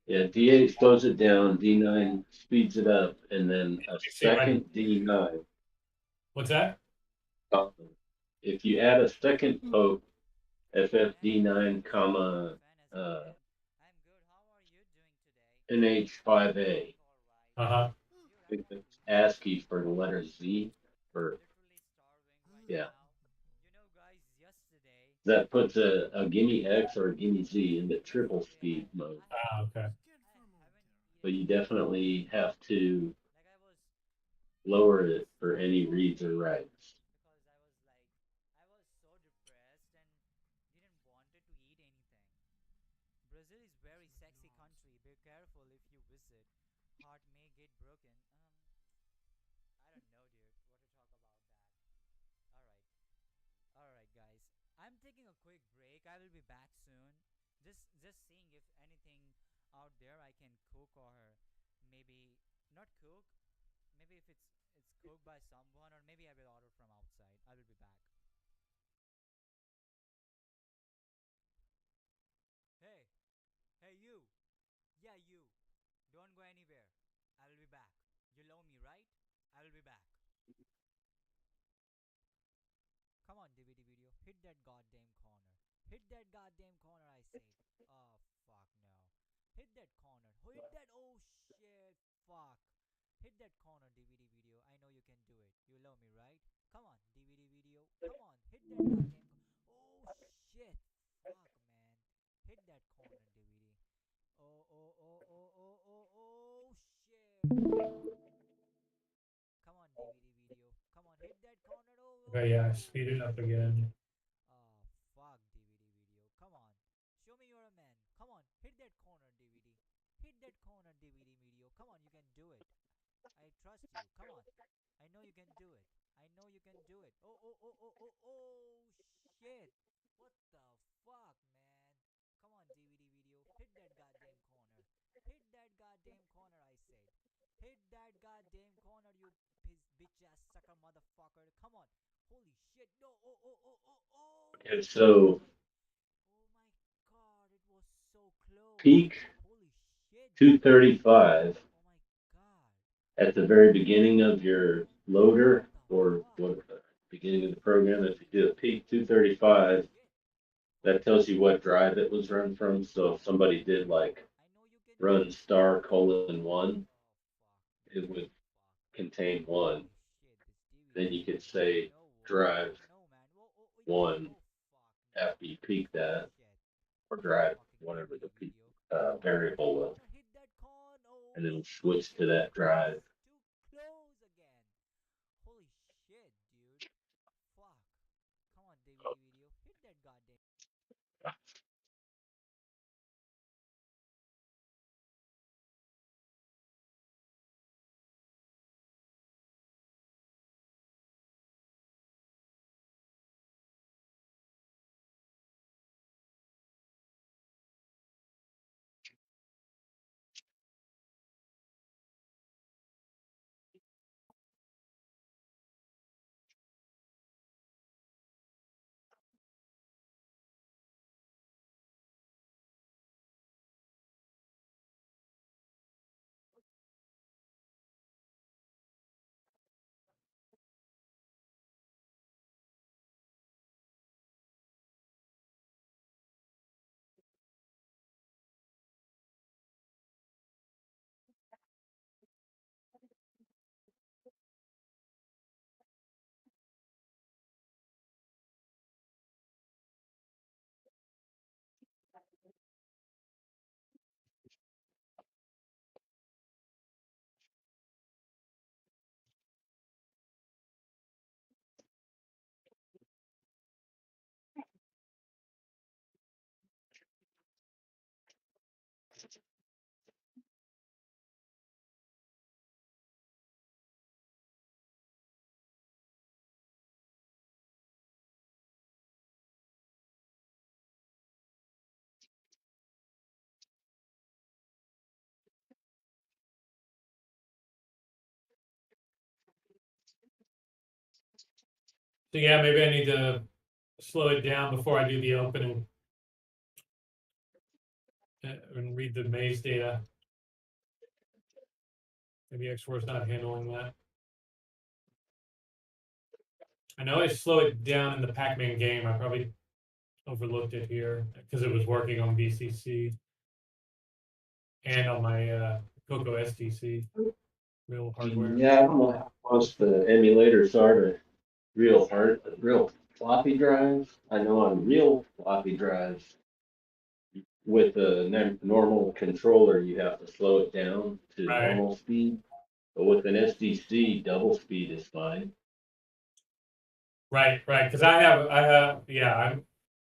Yeah, D8 slows it down, D9 speeds it up, and then a second D9. What's that? If you add a second poke, FFD9, comma, NH5A. Uh-huh. I think that's ASCII for the letter Z. Yeah. That puts a Gimme X or a Gimme Z into triple speed mode. Ah, okay. but you definitely have to lower it for any reads or writes. I was so depressed and didn't wanted to eat anything. Brazil is very sexy country. Be careful if you visit. Heart may get broken. I don't know, dude. What to talk about that? All right. All right, guys. I'm taking a quick break. I will be back soon. Just seeing if anything out there I can cook or maybe not cook. Maybe if it's cooked by someone or maybe I will order from outside. I will be back. Hey, hey you. Yeah, you. Don't go anywhere. I will be back. You know me, right? I will be back. Come on, DVD video. Hit that goddamn corner. Hit that goddamn corner, I said. Oh, fuck no. Hit that corner. Hit that. Oh, shit. Fuck. Hit that corner, DVD video. I know you can do it. You love me, right? Come on, DVD video. Come on. Hit that goddamn. Oh, shit. Fuck, man. Hit that corner, DVD. Oh, oh, oh, oh, oh, oh, oh, shit. Come on, DVD video. Come on, hit that corner. Oh, oh, Okay, yeah, oh. speed it up again. Oh, fuck, DVD video. Come on. Show me you're a man. Come on, hit that corner, DVD. Hit that corner, DVD video. Come on, you can do it. I trust you. Come on. I know you can do it. I know you can do it. Oh, oh, oh, oh, oh, oh, shit. What the fuck, man? Come on, DVD video. Hit that goddamn corner. Hit that goddamn corner, I said. Hit that goddamn corner, you bitch ass sucker motherfucker. Come on. Holy shit. No. Oh, oh, oh, oh, oh. And so Oh my god. It was so close. peak Holy shit. 235 Oh my god. at the very beginning of your loader or what beginning of the program. If you do a peak 235, that tells you what drive it was run from. So if somebody did like run star colon 1, it would contain 1. Then you could say drive 1 after you peak that, or drive whatever the peak variable was, and it'll switch to that drive. Too close again. Holy shit, dude. Fuck. Come on, DVD video. Hit that goddamn. So yeah, maybe I need to slow it down before I do the opening and read the maze data. Maybe X4 is not handling that. I know I slow it down in the Pac-Man game. I probably overlooked it here because it was working on BCC and on my CoCo STC, real hardware. Yeah, I don't know how close the emulators are to real floppy drives. I know on real floppy drives, with a normal controller, you have to slow it down to Right. normal speed. But with an SDC, double speed is fine. Right. Because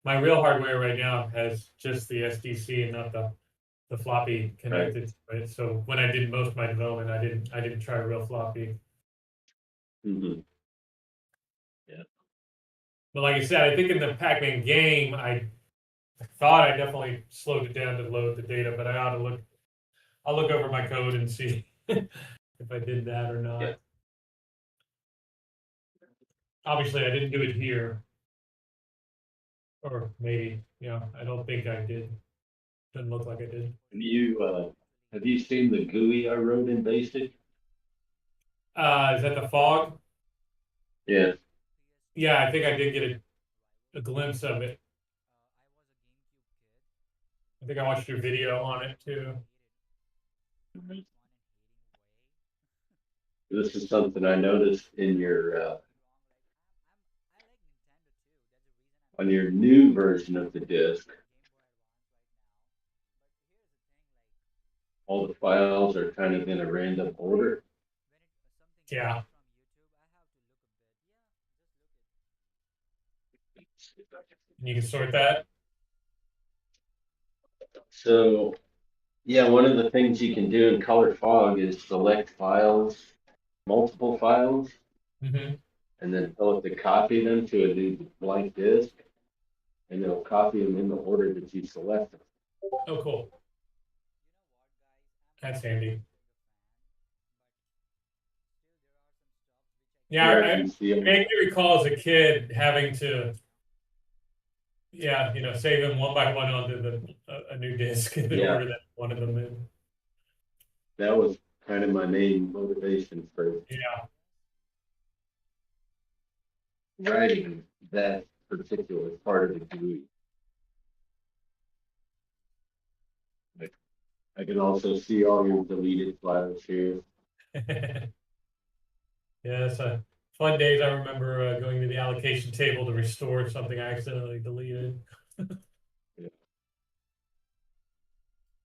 my real hardware right now has just the SDC and not the floppy connected to it. So when I did most of my development, I didn't try real floppy. Mm-hmm. But like I said, I think in the Pac-Man game, I thought I definitely slowed it down to load the data, but I'll look over my code and see if I did that or not. Yeah. Obviously, I didn't do it here. Or maybe, I don't think I did. Doesn't look like I did. Have you seen the GUI I wrote in BASIC? Is that the fog? Yeah. Yeah, I think I did get a glimpse of it. I think I watched your video on it too. This is something I noticed in your on your new version of the disk. All the files are kind of in a random order. Yeah. And you can sort that. So, yeah, one of the things you can do in Color Fog is select files, multiple files, Mm-hmm. and then tell it to copy them to a new blank disk, and it'll copy them in the order that you select them. Oh, cool. That's handy. Yeah, I vaguely recall as a kid having to, save them one by one onto a new disk in order that one of them in. That was kind of my main motivation for writing that particular part of the GUI. I can also see all your deleted files here. Yeah, it's fun days. I remember going to the allocation table to restore something I accidentally deleted.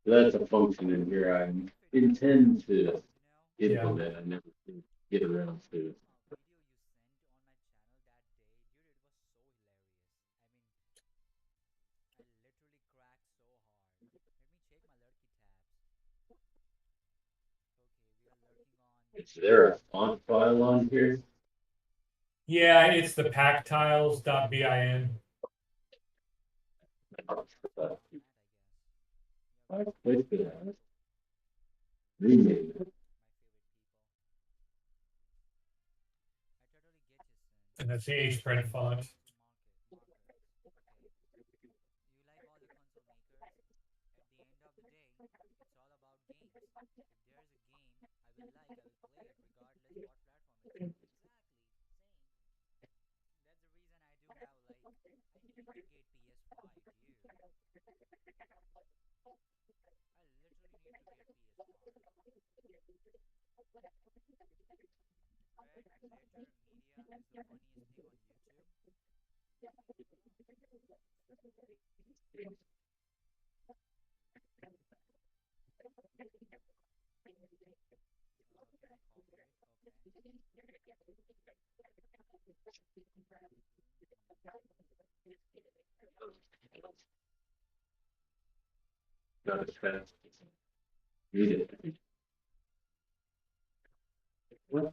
That's a function in here I intend to implement. I never did get around to it. Is there a font file on here? Yeah, it's the pactiles.bin. I clicked it. Rename it. And that's the HPrint font. Not as fast. Read it. What?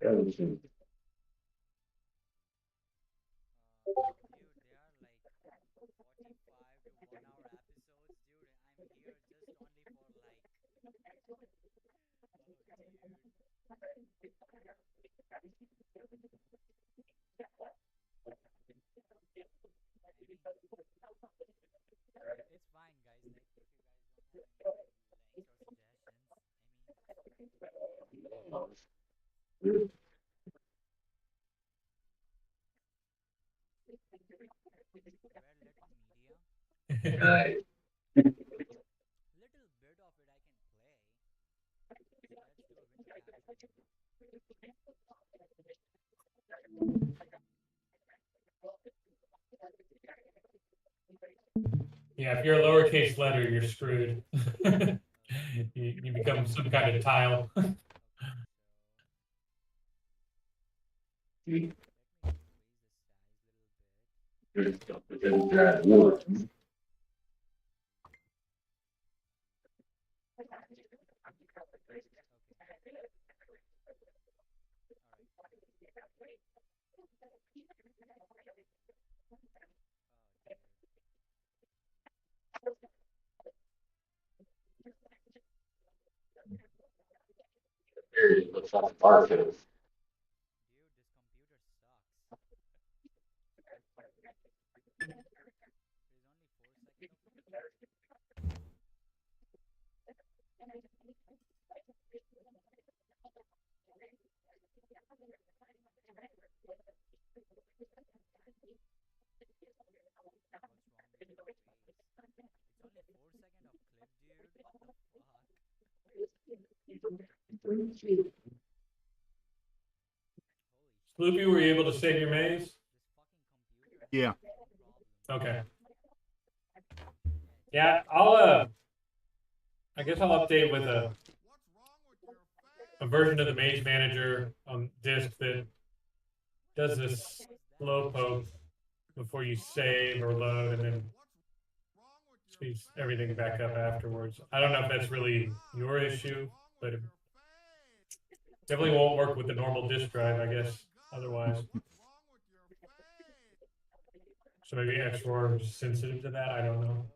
Everything. Nice. Yeah, if you're a lowercase letter, you're screwed. You become some kind of tile. It looks like Barfield. Sloopy, were you able to save your maze? Yeah. Okay. Yeah, I guess I'll update with a version of the Maze Manager on disk that does this slow poke before you save or load, and then speeds everything back up afterwards. I don't know if that's really your issue, but it definitely won't work with the normal disk drive, I guess, otherwise. So maybe XROR is sensitive to that, I don't know.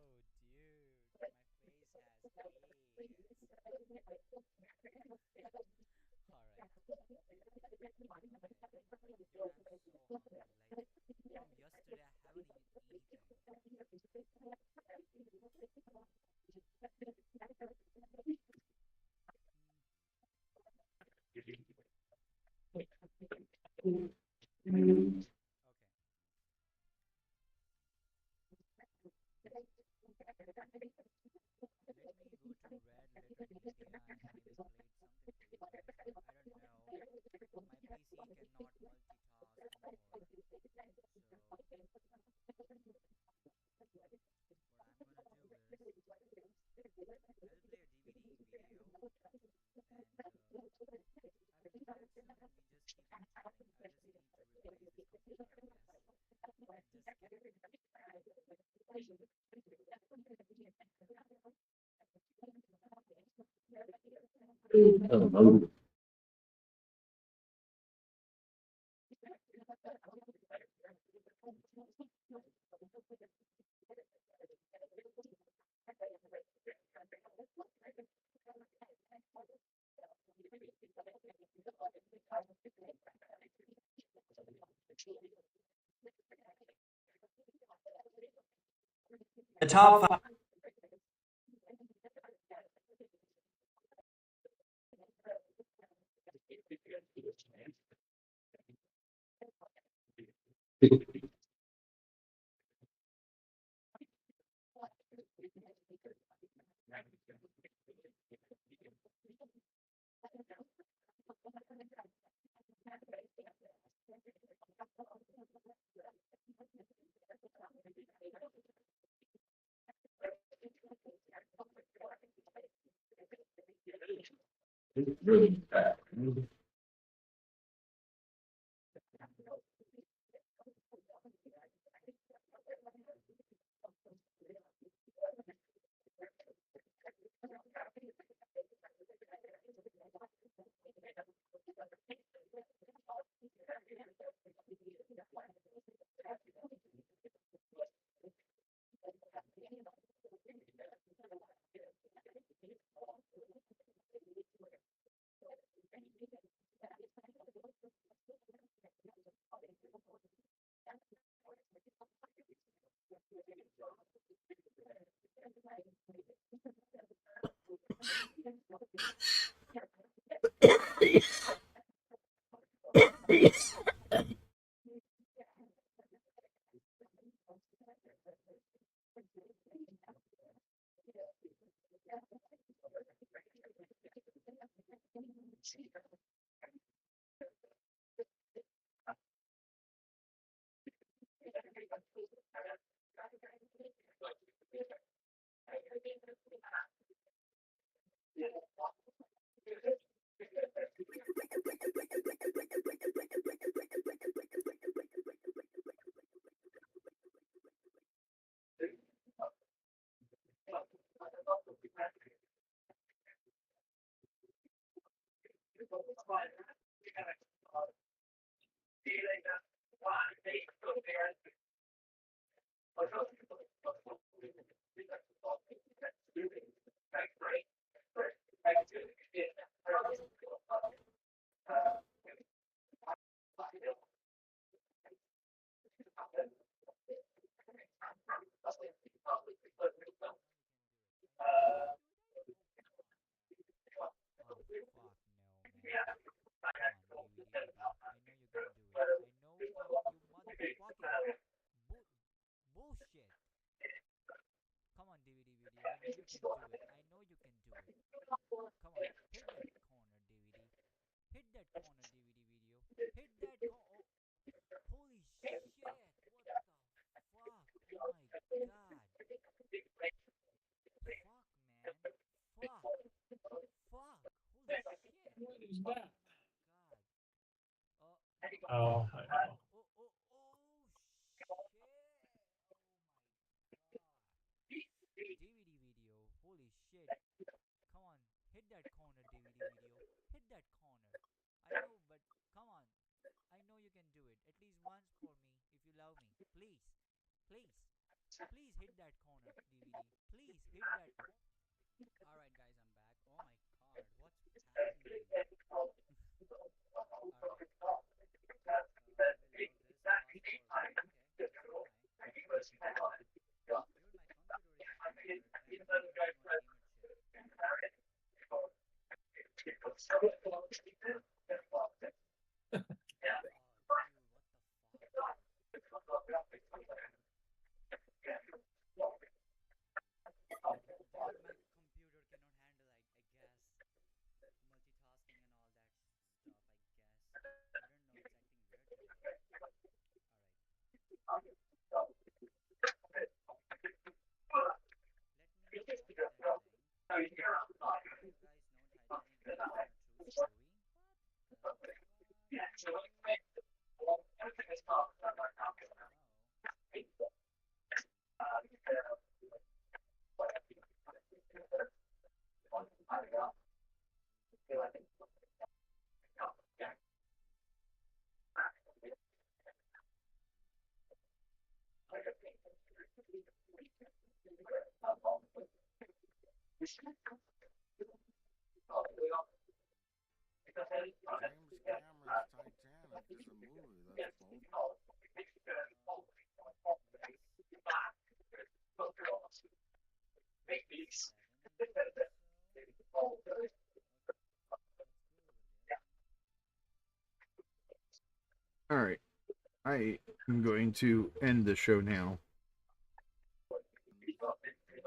The top five. Oh, I know. James Cameron's Titanic is a movie. That's both. All right. I am going to end the show now.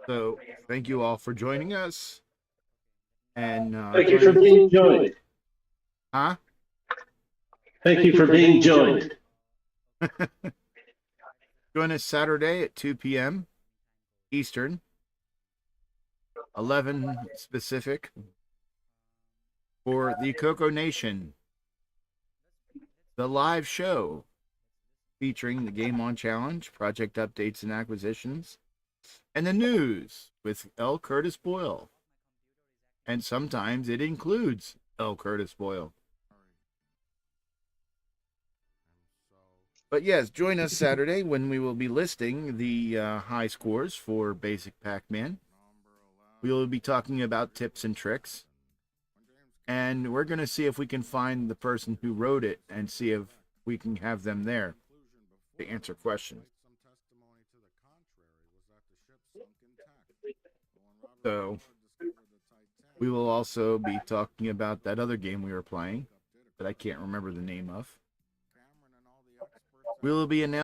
So, thank you all for joining us. And Thank you for being joined. Huh? Thank you for being joined. Join us Saturday at 2 p.m. Eastern, 11 Pacific, for the CoCo Nation, the live show featuring the Game On Challenge, project updates and acquisitions, and the news with L. Curtis Boyle. And sometimes it includes L. Curtis Boyle. But yes, join us Saturday when we will be listing the high scores for Basic Pac-Man. We will be talking about tips and tricks. And we're going to see if we can find the person who wrote it and see if we can have them there to answer questions. So, we will also be talking about that other game we were playing that I can't remember the name of. We will be announcing